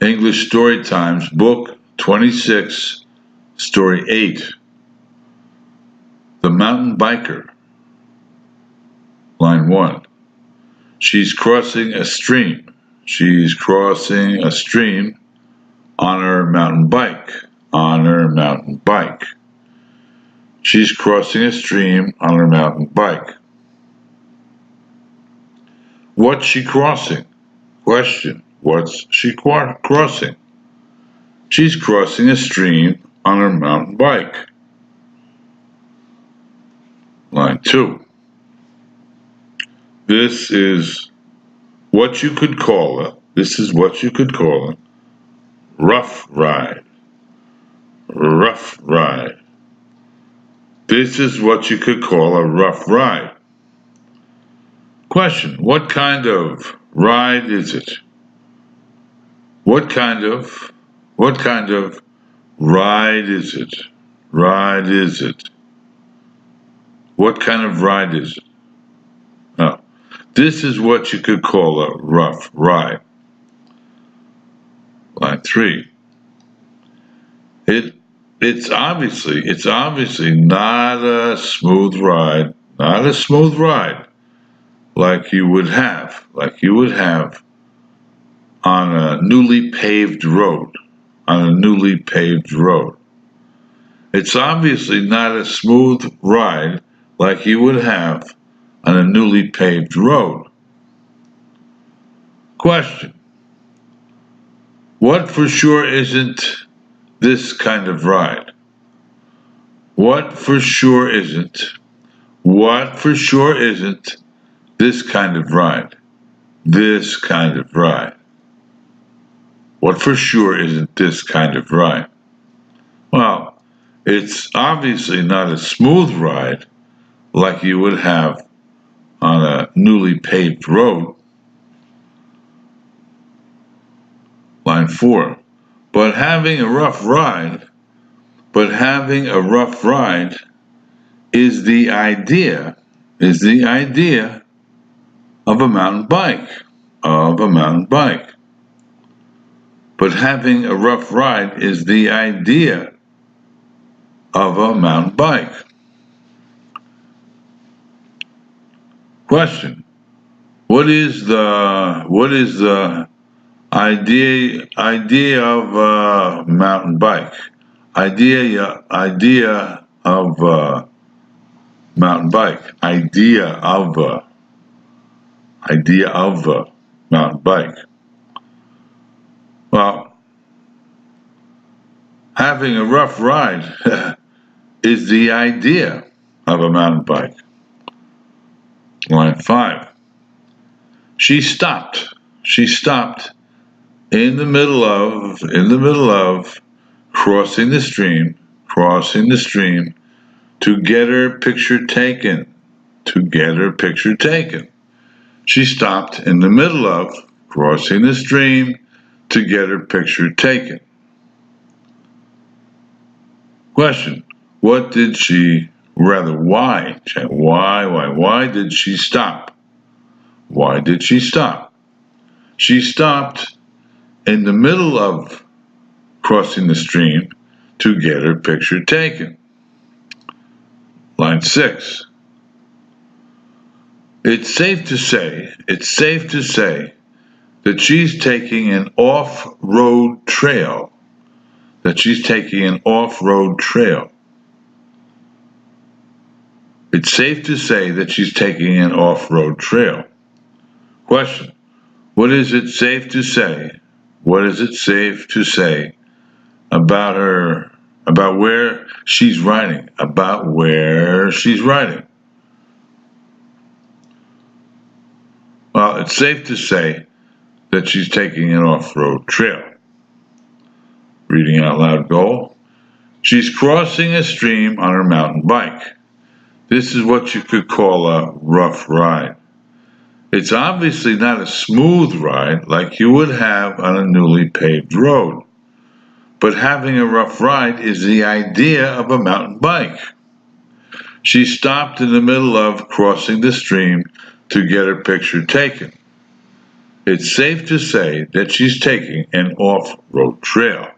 English Story Times, Book 26, Story 8. The Mountain Biker. Line 1. She's crossing a stream. She's crossing a stream on her mountain bike. On her mountain bike. She's crossing a stream on her mountain bike. What's she crossing? Question. What's she crossing? She's crossing a stream on her mountain bike. Line 2. This is what you could call a rough ride. Rough ride. This is what you could call a rough ride. Question. What kind of ride is it? What kind of ride is it? Ride is it? What kind of ride is it? Oh, this is what you could call a rough ride. Line 3. It's obviously not a smooth ride, like you would have on a newly paved road, It's obviously not a smooth ride like you would have on a newly paved road. Question. What for sure isn't this kind of ride? What for sure isn't this kind of ride? This kind of ride. What for sure isn't this kind of ride? Well, it's obviously not a smooth ride like you would have on a newly paved road. Line 4. But having a rough ride is the idea of a mountain bike. But having a rough ride is the idea of a mountain bike. Question. What is the idea of a mountain bike? Idea of a mountain bike. Idea of a mountain bike. Well, having a rough ride is the idea of a mountain bike. Line 5. She stopped in the middle of crossing the stream to get her picture taken. She stopped in the middle of crossing the stream to get her picture taken. Question. Why did she stop? Why did she stop? She stopped in the middle of crossing the stream to get her picture taken. Line 6. It's safe to say that she's taking an off-road trail. It's safe to say that she's taking an off-road trail. Question. What is it safe to say? About where she's riding? Well, it's safe to say that she's taking an off-road trail. Reading out loud goal. She's crossing a stream on her mountain bike. This is what you could call a rough ride. It's obviously not a smooth ride like you would have on a newly paved road. But having a rough ride is the idea of a mountain bike. She stopped in the middle of crossing the stream to get her picture taken. It's safe to say that she's taking an off-road trail.